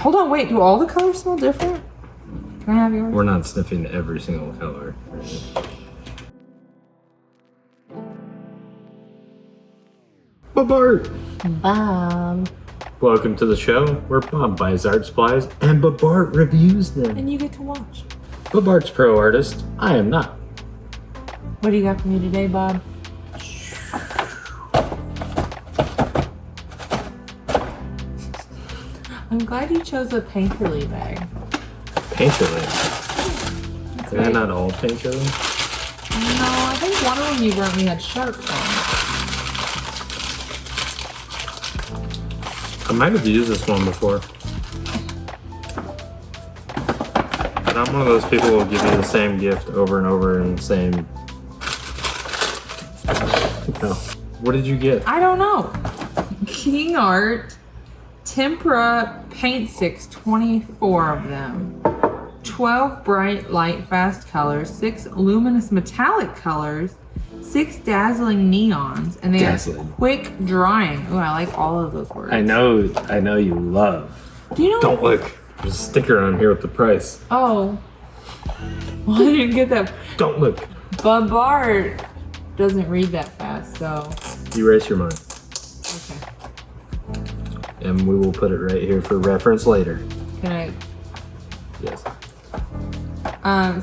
Hold on, wait. Do all the colors smell different? Can I have yours? We're not sniffing every single color. Bart! Bob. Welcome to the show where Bob buys art supplies and Bart reviews them. And you get to watch. Bart's pro artist. I am not. What do you got for me today, Bob? I'm glad you chose a painterly bag. Painterly. That's Are right. they not all painterly? No, I think one of them you brought me had sharks on I might have used this one before. But I'm one of those people who will give you the same gift over and over and the same. No. What did you get? it. I don't know. Kingart tempera paint sticks, 24 of them. 12 bright, light, fast colors, 6 luminous metallic colors, 6 dazzling neons, and they are Dazzling. quick drying. Ooh, I like all of those words. I know you love. Do you know? Don't look. There's a sticker on here with the price. Oh. Well, I didn't get that. Don't look. But Bart doesn't read that fast, so. Erase your mind. Okay. And we will put it right here for reference later. Can I? Yes.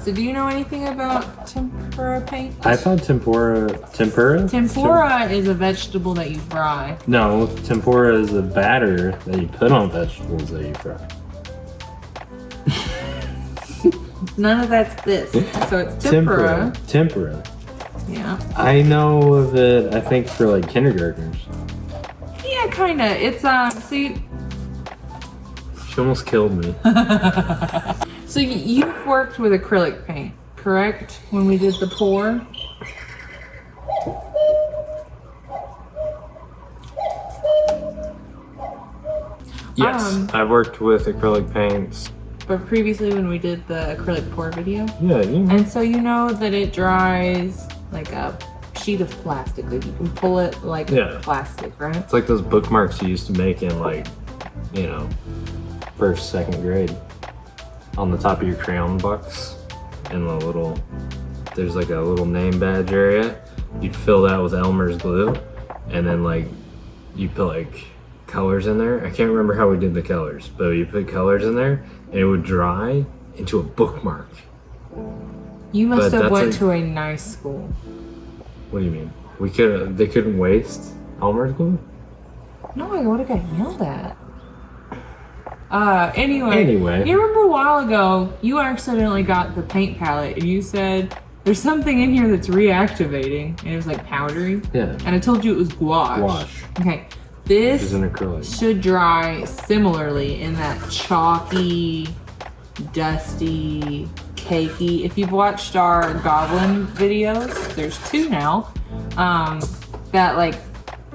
So do you know anything about tempera paint? I thought tempura? Tempura is a vegetable that you fry. No, tempura is a batter that you put on vegetables that you fry. None of that's this. So it's tempura. Tempura. Yeah. I know of it, I think, for like kindergartners. Yeah, kind of. It's, see, She almost killed me. so you've worked with acrylic paint, correct? When we did the pour? Yes, I've worked with acrylic paints. But previously when we did the acrylic pour video? Yeah, you know. And so you know that it dries like a sheet of plastic. Like you can pull it like plastic, right? It's like those bookmarks you used to make in like, you know, first, second grade. On the top of your crayon box. And the little, there's like a little name badge area. You'd fill that with Elmer's glue. And then like, you put like colors in there. I can't remember how we did the colors, but you put colors in there and it would dry into a bookmark. You must But have that's went like- to a nice school. What do you mean? They couldn't waste Elmer's glue? No, I would have got yelled at. Anyway. You remember a while ago, you accidentally got the paint palette and you said, there's something in here that's reactivating. And it was like powdery. Yeah. And I told you it was gouache. Gouache. Okay. It's This an acrylic. should dry similarly in that chalky, dusty, cakey. If you've watched our goblin videos, there's 2 now. That like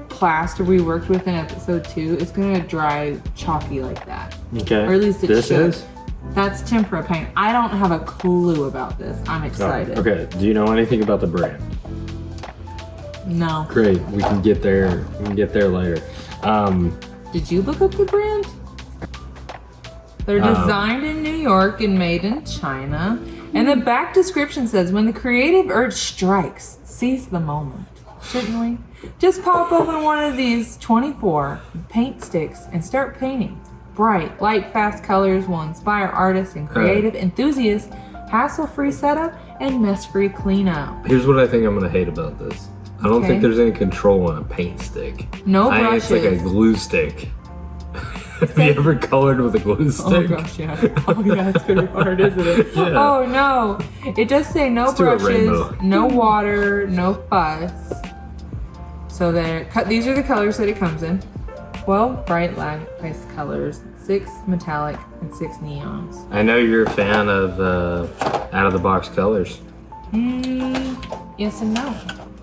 plaster we worked with in episode 2 is gonna dry chalky like that. Okay. Or at least it This should. is? That's tempera paint. I don't have a clue about this. I'm excited. Okay. Do you know anything about the brand? No. Great. We can get there. We can get there later. Did you look up the brand? They're designed in New York and made in China. And the back description says, when the creative urge strikes, seize the moment. Shouldn't we? Just pop open one of these 24 paint sticks and start painting. Bright, light, fast colors will inspire artists and creative enthusiasts, hassle-free setup, and mess-free cleanup. Here's what I think I'm gonna hate about this. I don't Okay. think there's any control on a paint stick. No I think brushes. it's like a glue stick. Have you ever colored with a glue Oh stick? gosh, yeah. Oh yeah, it's gonna be hard, isn't it? Yeah. Oh no. It does say no Let's do a brushes, rainbow. no water, no fuss. So these are the colors that it comes in. 12 bright light face colors, 6 metallic, and 6 neons. I know you're a fan of out of the box colors. Yes and no.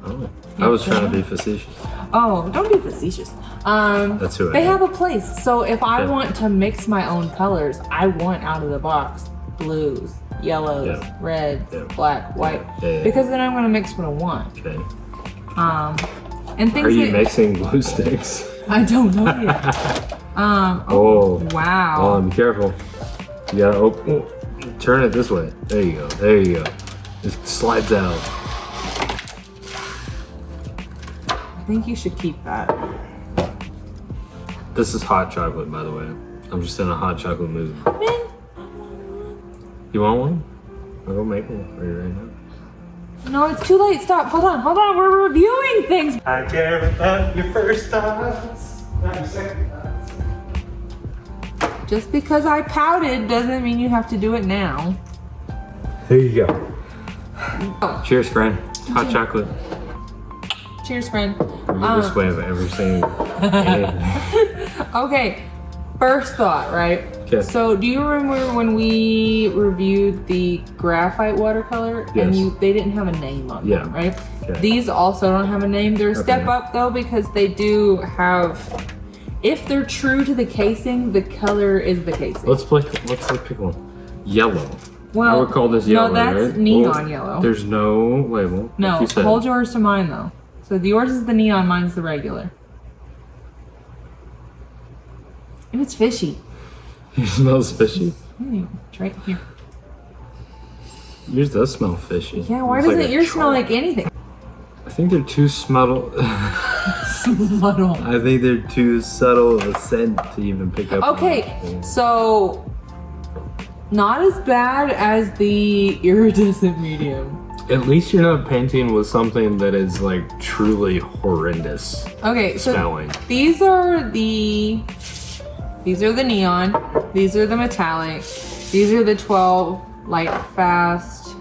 Oh, I was trying to be facetious. Oh, don't be facetious. That's who I They am. have a place. So if I Okay. want to mix my own colors, I want out of the box blues, yellows, Yeah. reds, Yeah. black, white. Yeah. Because then I'm gonna mix what I want. Okay. And things Are you that mixing glue sticks? I don't know yet. Oh. Wow. Oh, be careful. You gotta open. Turn it this way. There you go. There you go. It slides out. I think you should keep that. This is hot chocolate, by the way. I'm just in a hot chocolate mood. Man. You want one? I'll go make one for you right now. No, it's too late. Stop. Hold on. We're reviewing things. I care about your first thoughts, not your second thoughts. Just because I pouted doesn't mean you have to do it now. There you go. Oh. Cheers, friend. Hot chocolate. Cheers, friend. This way I've ever seen anything. Okay, first thought, right? Okay. So, do you remember when we reviewed the graphite watercolor and Yes. they didn't have a name on Yeah. them, right? Okay. These also don't have a name. They're a step up though because they do have. If they're true to the casing, the color is the casing. Let's pick one. Yellow. Well, I would call this yellow. no, that's right? neon yellow. There's no label. No, like you said. hold yours to mine though. So yours is the neon, mine's the regular. And it's fishy. It smells fishy. It's right here. Yours does smell fishy. Yeah, why It's doesn't like a yours smell shark. like anything? I think they're too subtle. Muddle. I think they're too subtle of a scent to even pick up. Okay, on. so not as bad as the iridescent medium. At least you're not painting with something that is like truly horrendous Okay, so smelling. these are the neon, these are the metallic, these are the 12 light fast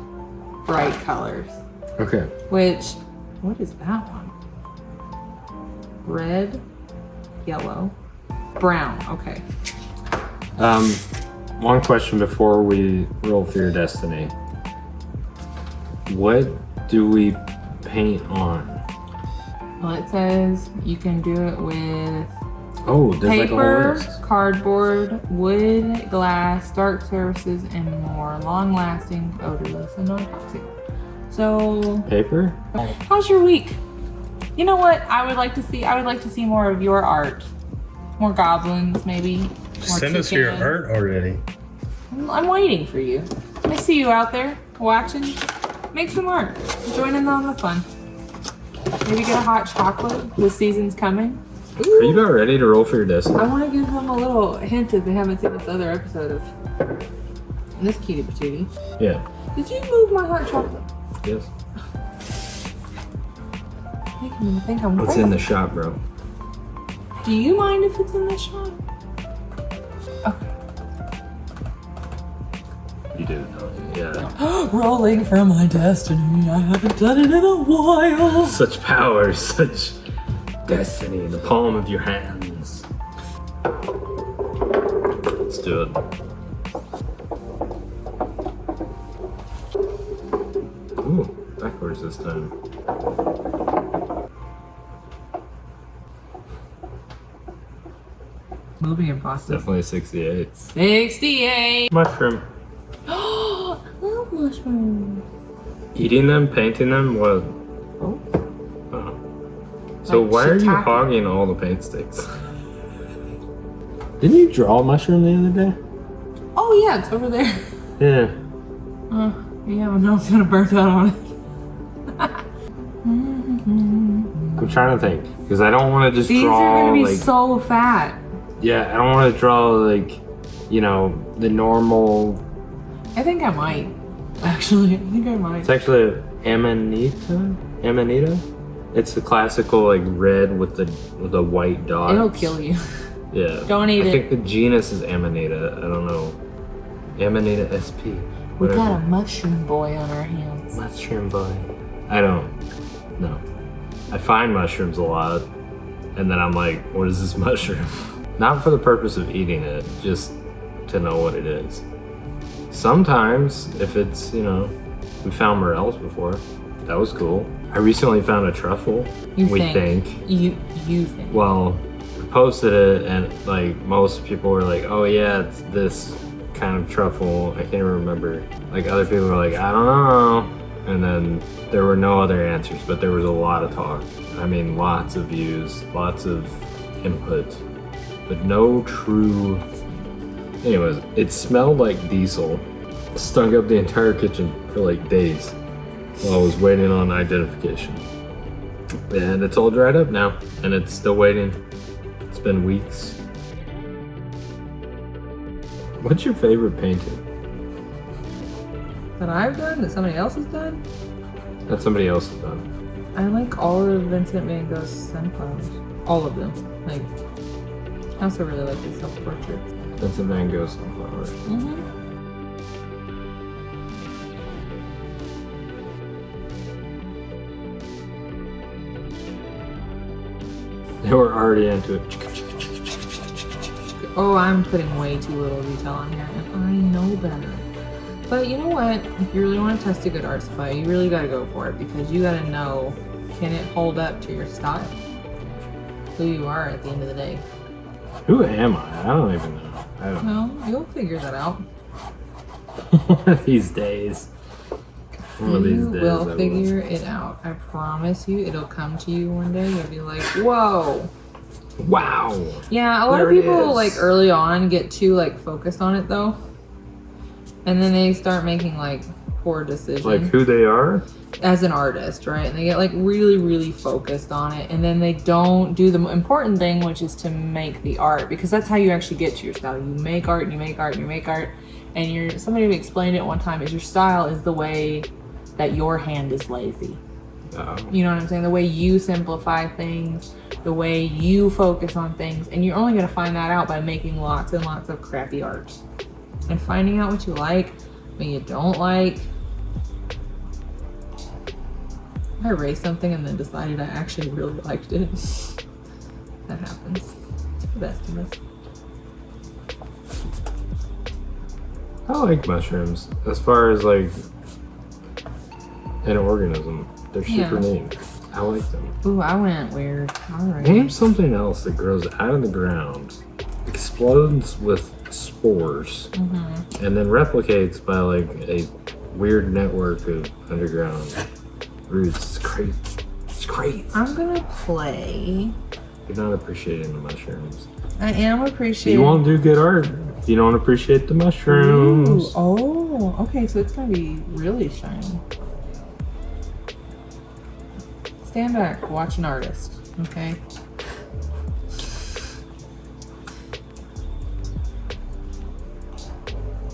bright colors. Okay. Which, what is that one? Red, yellow, brown. Okay. One question before we roll for your destiny. What do we paint on? Well, it says you can do it with Oh, there's like a whole paper, list. cardboard, wood, glass, dark surfaces, and more. Long-lasting, odorless, and non-toxic. So, Paper? how's your week? You know what I would like to see? I would like to see more of your art. More goblins, maybe. More Send us your chickens. art already. I'm waiting for you. I see you out there watching. Make some art. Join in on the fun. Maybe get a hot chocolate. The season's coming. Are you about ready to roll for your destiny? I want to give them a little hint if they haven't seen this other episode of this cutie patootie. Yeah. Did you move my hot chocolate? Yes. Making me think I'm It's crazy. in the shop, bro. Do you mind if it's in this shot? Okay. You do. Yeah. Rolling for my destiny. I haven't done it in a while. Such power, such destiny in the palm of your hands. Let's do it. Ooh, backwards this time. Movie impossible. Definitely 68. 68. Mushroom. I love mushrooms. Eating them, painting them, what? Oh. So Like why are you shiitake. hogging all the paint sticks? Didn't you draw a mushroom the other day? Oh yeah, it's over there. Yeah. Yeah, but no, it's gonna burn out on it. I'm trying to think. Because I don't want to just These draw are gonna be like... so fat. Yeah, I don't want to draw like, you know, the normal... I think I might. Actually, I think I might. It's actually Amanita? Amanita? It's the classical like red with the white dots. It'll kill you. Yeah. Don't eat I it. think the genus is Amanita. I don't know. Amanita SP. We Whatever. got a mushroom boy on our hands. Mushroom boy. I don't. No. I find mushrooms a lot, and then I'm like, what is this mushroom? Not for the purpose of eating it, just to know what it is. Sometimes, if it's, you know, we found morels before. That was cool. I recently found a truffle. You we think. think. You think. Well, we posted it, and like most people were like, "Oh yeah, it's this kind of truffle." I can't remember. Like other people were like, "I don't know," and then there were no other answers, but there was a lot of talk. I mean, lots of views, lots of input, but no true. Anyways, it smelled like diesel. Stunk up the entire kitchen for like days while I was waiting on identification. And it's all dried up now, and it's still waiting. It's been weeks. What's your favorite painting? That I've done? That somebody else has done? That somebody else has done. I like all of Vincent van Gogh's sunflowers. All of them. Like, I also really like his self-portraits. Vincent van Gogh's sunflowers. Mm-hmm. They were already into it. Oh, I'm putting way too little detail on here, and I know better. But you know what? If you really want to test a good art supply, you really got to go for it, because you got to know, can it hold up to your style? Who you are at the end of the day. Who am I? I don't even know. I don't know. No, you'll figure that out. One of these days. One of these You days. will figure it out. I promise you, it'll come to you one day. You'll be like, whoa. Wow. Yeah, a lot There of it people is. like early on get too like focused on it though. And then they start making like poor decisions. Like who they are? As an artist, right? And they get like really, really focused on it, and then they don't do the important thing, which is to make the art, because that's how you actually get to your style. You make art, and you make art, and you make art, and somebody explained it one time is your style is the way that your hand is lazy. You know what I'm saying? The way you simplify things, the way you focus on things, and you're only gonna find that out by making lots and lots of crappy art and finding out what you like, what you don't like. I erased something and then decided I actually really liked it. That happens. It's the best of us. I like mushrooms. As far as like an organism, they're super neat. I like them. Ooh, I went weird. Alright. Name something else that grows out of the ground, explodes with spores, and then replicates by like a weird network of underground roots. It's crazy. It's crazy. I'm gonna play. You're not appreciating the mushrooms. I am appreciating. You won't do good art if you don't appreciate the mushrooms. Ooh, oh, okay, so it's gonna be really shiny. Stand back, watch an artist, okay?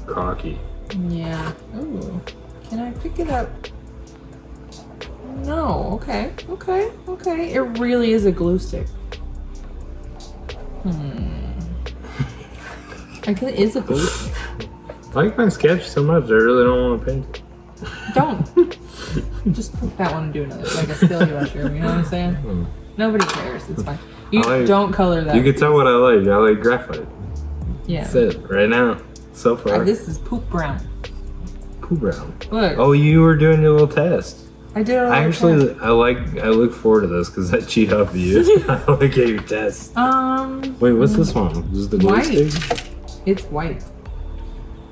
Cocky. Yeah. Ooh. Can I pick it up? No. Okay. Okay. Okay. It really is a glue stick. Like it is a glue stick. I like my sketch so much, I really don't want to paint it. Don't. Just put that one and do another. Like a still mushroom. You know what I'm saying? Nobody cares. It's fine. You don't color that. You can tell what I like. I like graphite. Yeah. That's it. Right now. So far. This is poop brown. Poo brown. Look. Oh, you were doing your little test. I did it. I look forward to this because I cheat off of you. I like at your test. Wait, what's this one? This is the glue white. stick? It's white.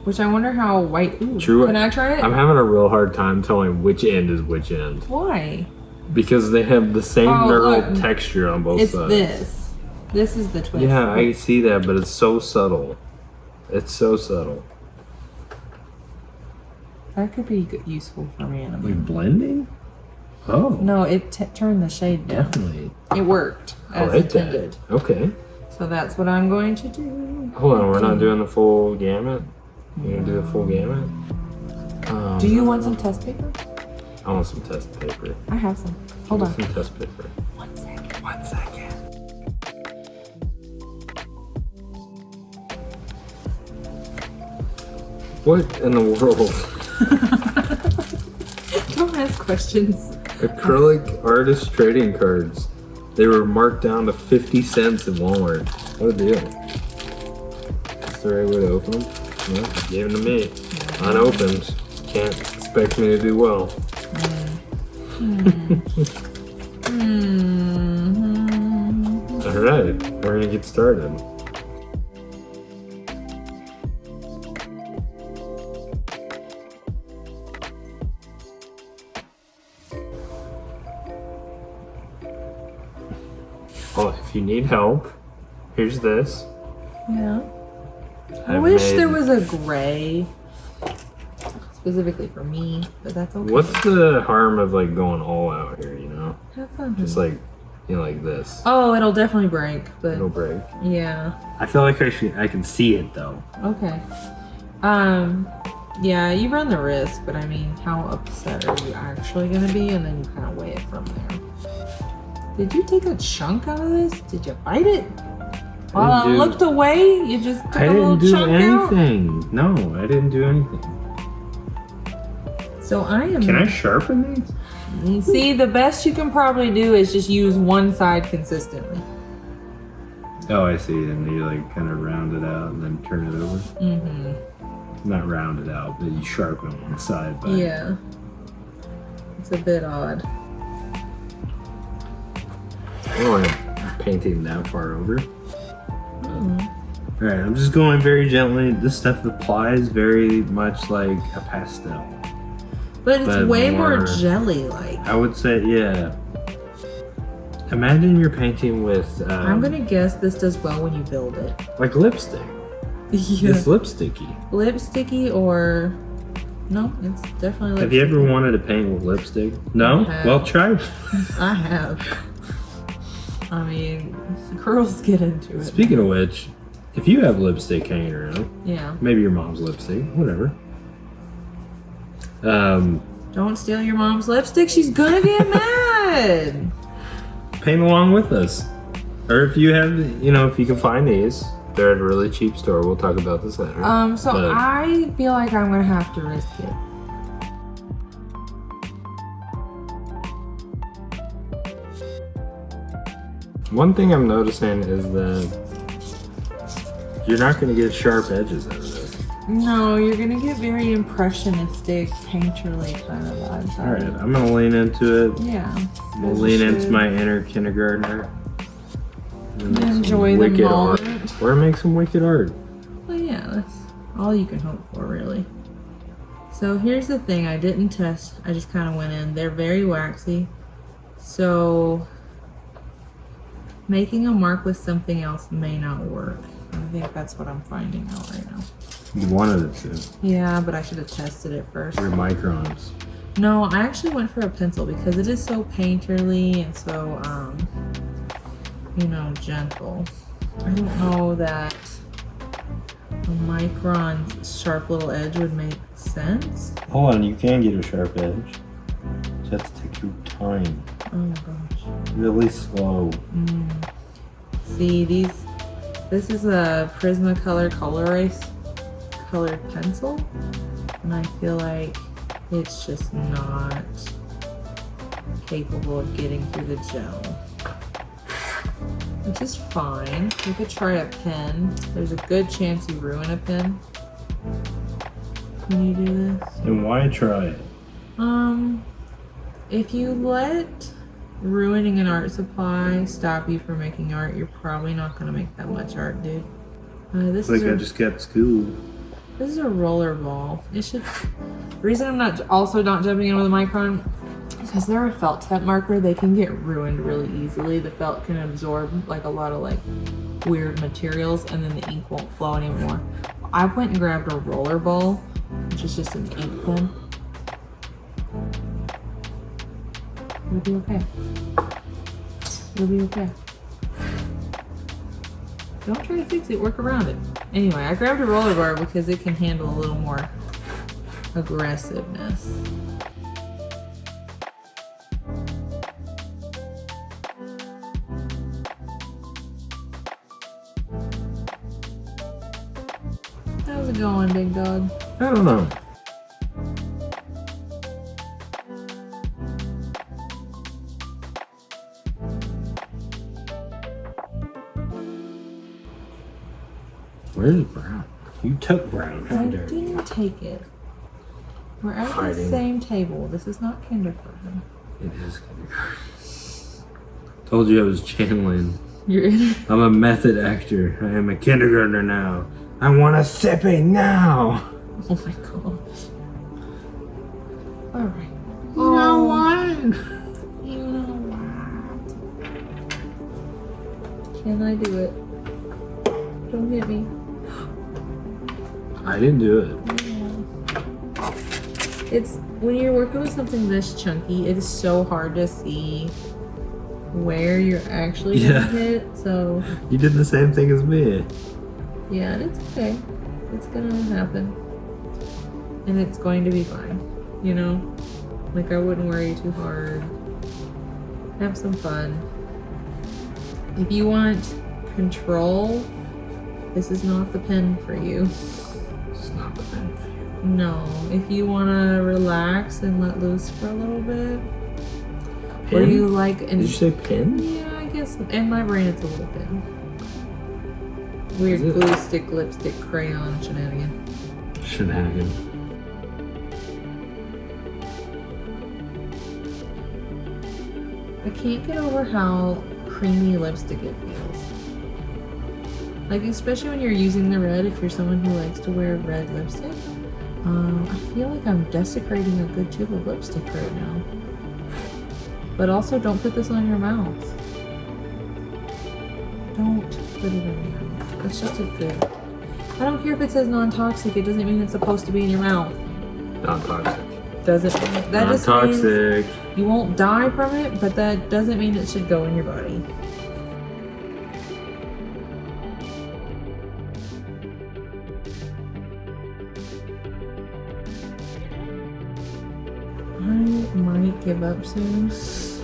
Which I wonder how white. Ooh, True. Can I try it? I'm having a real hard time telling which end is which end. Why? Because they have the same neural texture on both sides. This. This is the twist. Yeah, I see that, but it's so subtle. It's so subtle. That could be useful for me in a Like minute. blending? Oh. No, it turned the shade down. Definitely. It worked I as like intended. that. Okay. So that's what I'm going to do. Hold on, we're not doing the full gamut? You're gonna do the full gamut? Do you want some test paper? I want some test paper. I have some. Hold Give me on. some test paper. 1 second. 1 second. What in the world? Don't ask questions. Acrylic artist trading cards. They were marked down to 50 cents in Walmart. What a deal. Is the right way to open them? No, you gave them to me. Unopened. Can't expect me to do well. Alright, we're gonna get started. Well, if you need help, here's this. Yeah. I I've wish made- there was a gray specifically for me, but that's okay. What's the harm of like going all out here? You know, Have fun. just like like this. Oh, it'll definitely break, but It'll break. yeah. I feel like I can see it though. Okay. Yeah, you run the risk, but I mean, how upset are you actually gonna be? And then you kind of weigh it from there. Did you take a chunk out of this? Did you bite it? While I looked away, you just took I a little didn't do chunk anything. No, I didn't do anything. out? So I am. Can I sharpen these? See, the best you can probably do is just use one side consistently. Oh, I see. And you like kind of round it out and then turn it over. Mm-hmm. Not round it out, but you sharpen one side. By Yeah. It's a bit odd. Oh, I'm painting that far over. All right, I'm just going very gently. This stuff applies very much like a pastel. But it's But way more more- jelly-like. I would say, yeah. Imagine you're painting with I'm gonna guess this does well when you build it. like lipstick. Yeah. It's lipsticky. Lipsticky or no, it's definitely lipsticky. Have you ever wanted to paint with lipstick? No? I have. Well, try. I have. I mean, girls get into it. Speaking of which, if you have lipstick hanging around, Yeah. maybe your mom's lipstick, whatever. Don't steal your mom's lipstick. She's gonna get mad. Paint along with us. Or if you have, if you can find these, they're at a really cheap store. We'll talk about this later. So But I feel like I'm gonna have to risk it. one thing I'm noticing is that you're not going to get sharp edges out of this. No, you're gonna get very impressionistic, painterly kind of vibes. All right, I'm going to lean into it. Yeah. We'll as you lean into should. my inner kindergartner. And make some Enjoy the wicked art. moment. Or make some wicked art. Well, yeah, that's all you can hope for, really. So here's the thing, I didn't test, I just kind of went in. They're very waxy, so making a mark with something else may not work. I think that's what I'm finding out right now. You wanted it to. Yeah, but I should have tested it first. Your microns. No, I actually went for a pencil because it is so painterly and so, gentle. I don't know that a micron's sharp little edge would make sense. Hold on, you can get a sharp edge. Just have to take your time. Oh my gosh. Really slow. See, this is a Prismacolor Color Erase colored pencil, and I feel like it's just not capable of getting through the gel. Which is fine. You could try a pen. There's a good chance you ruin a pen when you do this. And why try it? If you let ruining an art supply stop you from making art, you're probably not gonna make that much art, dude. This It's is like I a, just got schooled. this is a roller ball. It should. The reason I'm not jumping in with a micron because they're a felt tip marker. They can get ruined really easily. The felt can absorb like a lot of like weird materials, and then the ink won't flow anymore. I went and grabbed a roller ball, which is just an ink pen. You'll be okay. You'll be okay. Don't try to fix it, work around it. Anyway, I grabbed a roller bar because it can handle a little more aggressiveness. How's it going, big dog? I don't know. Where's brown? You took brown. I How dare you? didn't take it. We're at the Hiding. same table. This is not kindergarten. It is kindergarten. Told you I was channeling. You're in. I'm a method actor. I am a kindergartner now. I want a sippy now. Oh my gosh. Alright. You know what? You know what? Can I do it? Don't hit me. I didn't do it. It's when you're working with something this chunky, it is so hard to see where you're actually gonna hit. So You did the same thing as me. yeah, and it's okay. It's gonna happen. And it's going to be fine. You know? Like, I wouldn't worry too hard. Have some fun. If you want control, this is not the pen for you. It's not the pen for you. No. If you want to relax and let loose for a little bit. Or Pen? you like... Did you say pen? Yeah, I guess. In my brain, it's a little pen. Weird Is it? glue stick, lipstick, crayon shenanigan. Shenanigan. I can't get over how creamy lipstick it feels. Like, especially when you're using the red, if you're someone who likes to wear red lipstick. I feel like I'm desecrating a good tube of lipstick right now. But also, don't put this on your mouth. Don't put it on your mouth. It's just a good. I don't care if it says non-toxic. It doesn't mean it's supposed to be in your mouth. Non-toxic. Doesn't mean that just means Non-toxic. you won't die from it, but that doesn't mean it should go in your body. I might give up soon because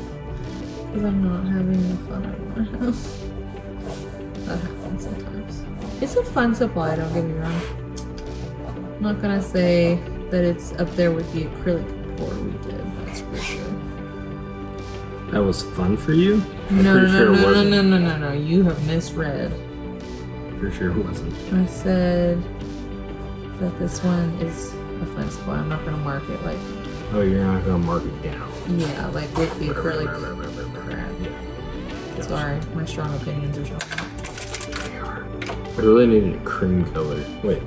I'm not having the fun I want to have. That happens sometimes. It's a fun supply, don't get me wrong. I'm not gonna say that it's up there with the acrylic pour we did, that's for sure. That was fun for you? No, Pretty sure it wasn't. no. You have misread. Pretty sure it wasn't. I said that this one is a fun supply. I'm not gonna mark it like, Oh, you're not gonna mark it down. yeah, like with the acrylic crap. Yeah. Sorry, my strong opinions are strong. I really needed a cream color. Wait.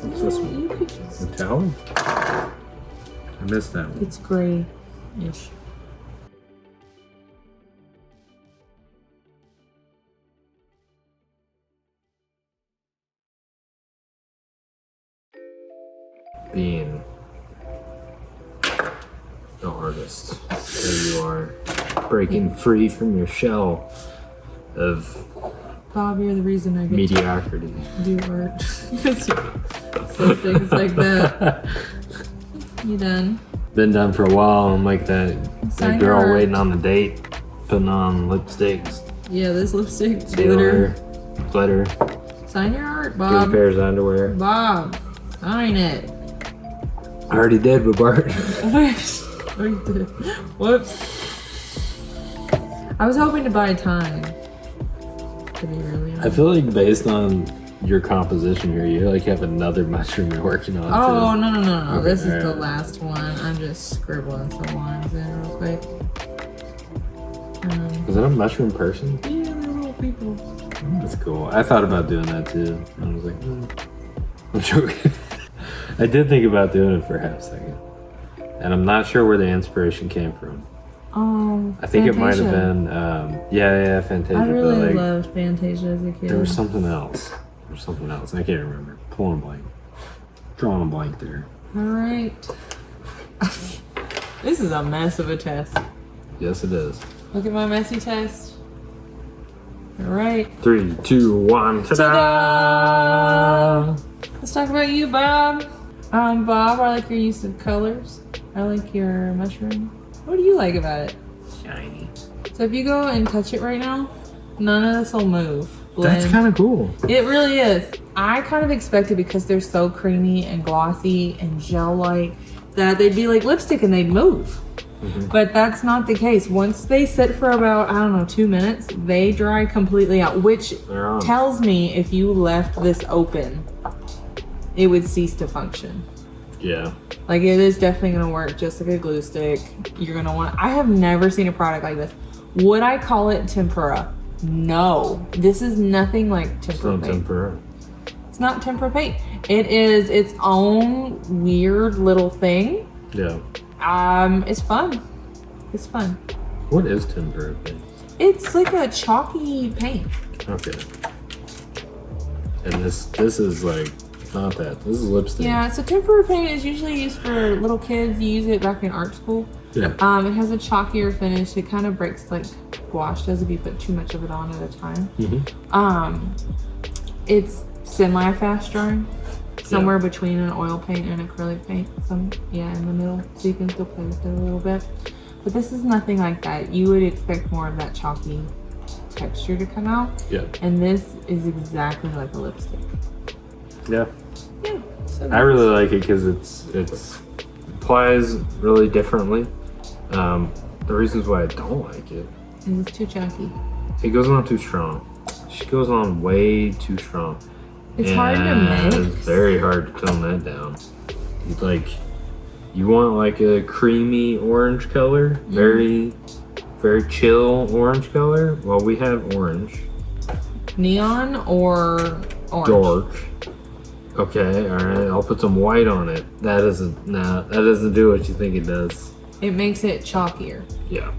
What's this one? You could just. The towel? I missed that one. It's gray-ish. Being an artist, there you are, breaking free from your shell of Bob, you're the reason I get mediocrity. to do art. So things like that. You done? Been done for a while. I'm like that Sign girl your art. waiting on the date, putting on lipsticks, Yeah, this lipstick, glitter, glitter, Sign your art, 2 Bob. pairs of underwear. Bob, sign it. I already did with Bart. Oh, you did. Whoops. I was hoping to buy time. To be really honest. I feel like based on your composition here, you like have another mushroom you're working on. Oh, too. no. Okay, This is the alright. last one. I'm just scribbling some lines in real quick. Is that a mushroom person? Yeah, they're little people. That's cool. I thought about doing that too. I was like, I'm joking. I did think about doing it for half a second. And I'm not sure where the inspiration came from. I think it might have been, Fantasia. I really but like, loved Fantasia as a kid. there was something else. I can't remember. Pulling a blank. Drawing a blank there. Alright. This is a mess of a test. Yes, it is. Look at my messy test. Alright. 3, 2, 1. Ta-da! Let's talk about you, Bob. Bob, I like your use of colors. I like your mushroom. What do you like about it? Shiny. So if you go and touch it right now, none of this will move. Blend. That's kind of cool. It really is. I kind of expected, because they're so creamy and glossy and gel-like, that they'd be like lipstick and they'd move. But that's not the case. Once they sit for about, 2 minutes, they dry completely out, which They're on. tells me if you left this open, it would cease to function. Yeah. Like, it is definitely gonna work just like a glue stick. You're gonna want. I have never seen a product like this. Would I call it tempera? No. This is nothing like tempera paint. Tempera. It's not tempera paint. It is its own weird little thing. Yeah. It's fun. It's fun. What is tempera paint? It's like a chalky paint. Okay. And this is like not that. This is lipstick. Yeah, so tempera paint is usually used for little kids. You use it back in art school. Yeah. It has a chalkier finish. It kind of breaks like gouache does if you put too much of it on at a time. It's semi-fast drying. Somewhere between an oil paint and acrylic paint. In the middle. So you can still play with it a little bit. But this is nothing like that. You would expect more of that chalky texture to come out. Yeah. And this is exactly like a lipstick. Yeah. Yeah. So I really like it because it's applies really differently. The reasons why I don't like it. It's too chunky. It goes on too strong. She goes on way too strong. It's hard to mix. It's very hard to tone that down. It's like, you want like a creamy orange color, very chill orange color. Well, we have orange. Neon or orange? Dark. Okay, all right. I'll put some white on it. That doesn't do what you think it does. It makes it chalkier. Yeah.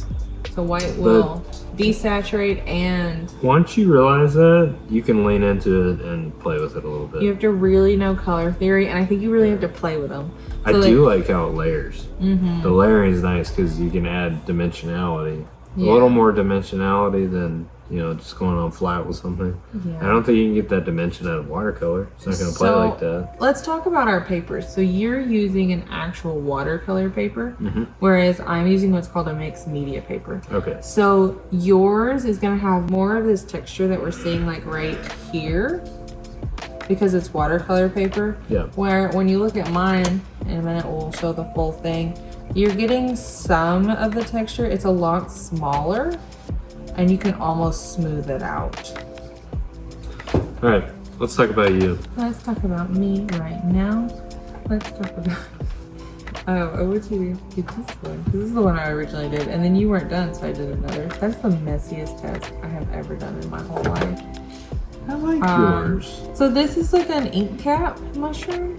So white will desaturate, and once you realize that, you can lean into it and play with it a little bit. you have to really know color theory, and I think you really have to play with them. I do like how it layers. The layering is nice because you can add dimensionality. Yeah. A little more dimensionality than, just going on flat with something. Yeah. I don't think you can get that dimension out of watercolor. It's not going to play like that. Let's talk about our papers. So you're using an actual watercolor paper, whereas I'm using what's called a mixed media paper. Okay. So yours is going to have more of this texture that we're seeing like right here because it's watercolor paper. Yeah. Where when you look at mine, in a minute we'll show the full thing, you're getting some of the texture. It's a lot smaller and you can almost smooth it out. All right. Let's talk about you. Let's talk about me right now. Let's talk about... I want you to get this one. This is the one I originally did. And then you weren't done, so I did another. That's the messiest test I have ever done in my whole life. I like yours. So this is like an ink cap mushroom.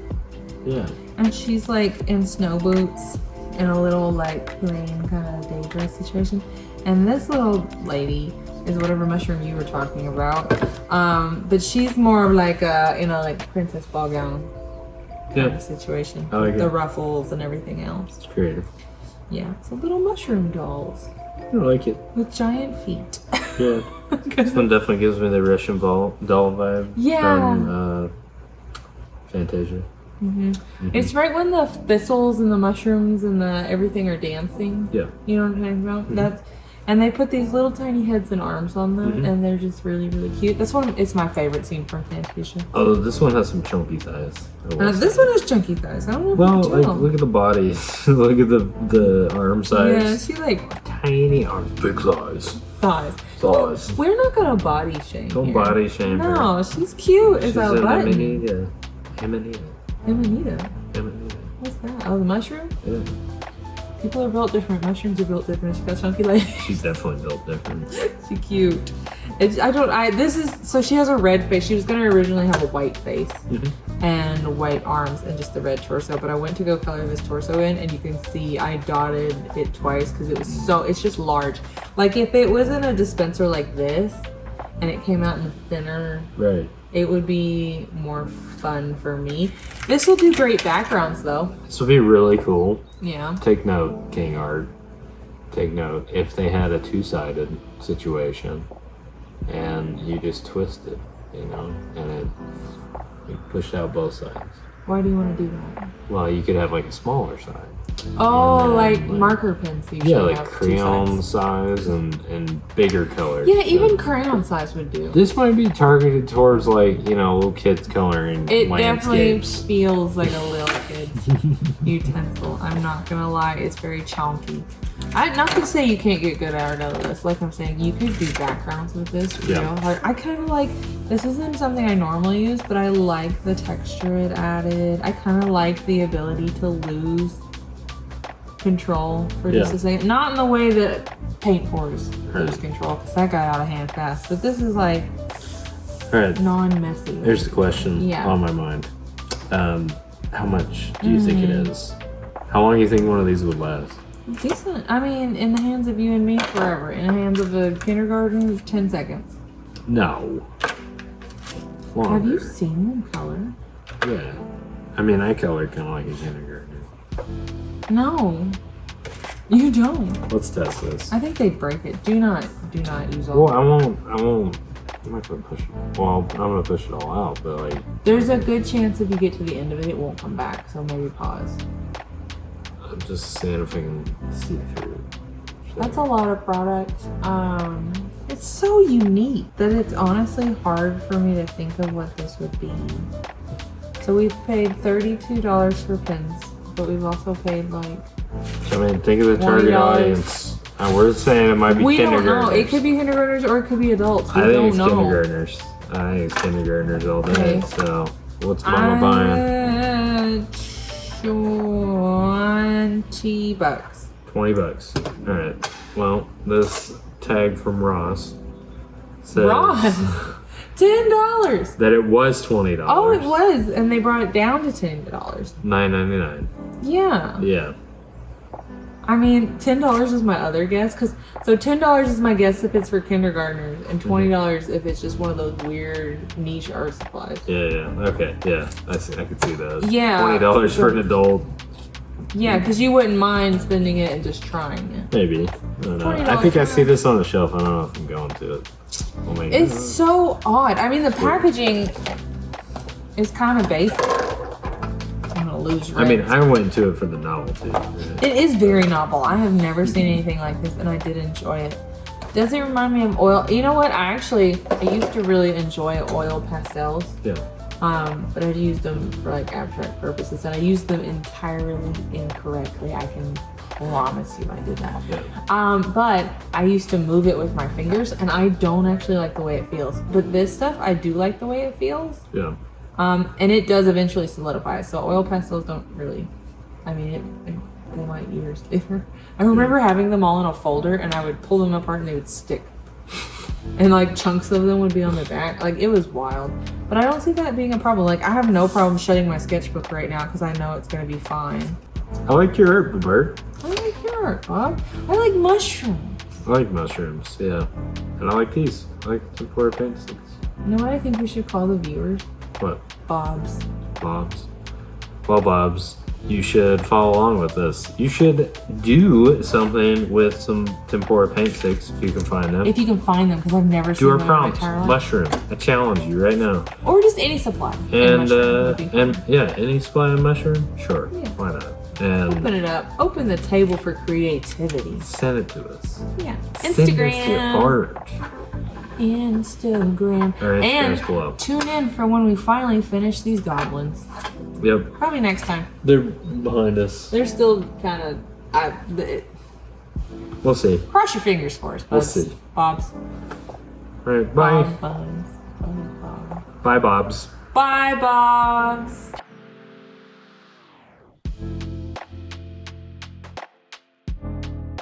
Yeah. And she's like in snow boots in a little like plain kind of day dress situation. And this little lady is whatever mushroom you were talking about. But she's more of like like princess ball gown kind of situation. I like with the it. ruffles and everything else. It's creative. Yeah, it's a little mushroom dolls I like it. with giant feet. Yeah. This one definitely gives me the Russian doll vibe from Fantasia. It's right when the thistles and the mushrooms and the everything are dancing. Yeah. You know what I'm talking about? And they put these little tiny heads and arms on them, and they're just really, really cute. This one is my favorite scene from Fantasia. Oh, this one has some chunky thighs. This one has chunky thighs. I don't know if Well, you can tell. like, look at the body. Look at the arm size. Yeah, she like Tiny arms, big thighs. thighs. Thighs. We're not gonna body shame. Don't here. body shame her. No, she's cute as She's a an button. Amanita. Amanita. Amanita. Amanita. What's that? Oh, the mushroom? Yeah. People are built different. Mushrooms are built different. She got chunky legs. She's definitely built different. She's cute. So she has a red face. She was gonna originally have a white face and white arms and just the red torso, but I went to go color this torso in, and you can see I dotted it twice because it's just large. Like if it was in a dispenser like this and it came out in thinner, Right. it would be more fun for me. This will do great backgrounds though. This would be really cool. Yeah. Take note, kingart. Take note. If they had a two-sided situation and you just twist it, and you push out both sides. Why do you want to do that? Well, you could have like a smaller side. Oh, And then, like marker pens usually Yeah, like have two crayon sides. size and bigger colors. Yeah, even crayon size would do. This might be targeted towards like, little kids coloring It definitely landscapes. feels like a little kid's utensil. I'm not gonna lie, it's very chonky. Not to say you can't get good art out of this. Like I'm saying, you could do backgrounds with this. I kind of like, this isn't something I normally use, but I like the texture it added. I kind of like the ability to lose control for just a second. Not in the way that Paint Pours lose control, because that got out of hand fast. But this is like Alright, non-messy. here's the question on my mind. How much do you think it is? How long do you think one of these would last? Decent. I mean, in the hands of you and me, forever. In the hands of a kindergarten, 10 seconds. No. longer. Have you seen them color? Yeah. I mean, I color kind of like a kindergartner. No, you don't. Let's test this. I think they'd break it. Do not use all. Well, I won't. I'm not gonna push it. Well, I'm gonna push it all out, but like. There's a good chance if you get to the end of it, it won't come back. So maybe pause. I'm just seeing if I can see through. That's a lot of product. It's so unique that it's honestly hard for me to think of what this would be. So we've paid $32 for pins, but we've also paid like. I mean, think of the target $20. audience. We're saying it might be We don't kindergartners. know. It could be kindergartners or it could be adults. We I think don't it's know. kindergartners. I think it's kindergartners all day. Okay. So, what's Mama buying? $20. $20. All right. Well, this tag from Ross says Ross, $10. that it was $20. Oh, it was, and they brought it down to $10. $9.99. Yeah. Yeah. I mean, $10 is my other guess, so $10 is my guess if it's for kindergartners, and $20 if it's just one of those weird niche art supplies. Yeah. Okay. Yeah. I see. I could see that. Yeah. $20 for an adult. Yeah, because you wouldn't mind spending it and just trying it. Maybe. I don't know. $20 I think I see this on the shelf. I don't know if I'm going to it. Oh my God. It's so odd. I mean, the packaging is kind of basic. I'm gonna lose. I mean, I went into it for the novelty. It is very novel. I have never seen anything like this, and I did enjoy it. Does it remind me of oil? You know what? I used to really enjoy oil pastels. Yeah. But I'd use them for like abstract purposes, and I used them entirely incorrectly. I can promise you I did that. Yeah. But I used to move it with my fingers, and I don't actually like the way it feels. But this stuff, I do like the way it feels. Yeah. And it does eventually solidify. So oil pastels don't really, I mean, they might years later. I remember having them all in a folder, and I would pull them apart and they would stick. And like chunks of them would be on the back. Like it was wild. But I don't see that being a problem. Like I have no problem shutting my sketchbook right now because I know it's going to be fine. I like your art, Bert. I like your art, Bob. I like mushrooms. I like mushrooms, yeah. And I like these. I like tempera paint sticks. You know what I think we should call the viewers? What? Bobs. Bobs. Well, Bobs, you should follow along with this. You should do something with some tempera paint sticks if you can find them. If you can find them, because I've never Do seen our them in my prompts. entire life. Mushroom. I challenge you right now. Or just any supply. And mushroom would be fun. yeah, any supply of mushroom? Sure. Yeah. Why not? And Open it up. Open the table for creativity. send it to us. Yeah. Send us your Instagram. art. Instagram. Our Instagram's And below. tune in for when we finally finish these goblins. Yep. Probably next time. They're behind us. They're still kind of. We'll see. Cross your fingers for us, We'll Bubs. see. Bobs. All right. Bye. Bobs. Bye, Bobs. Bye, Bobs.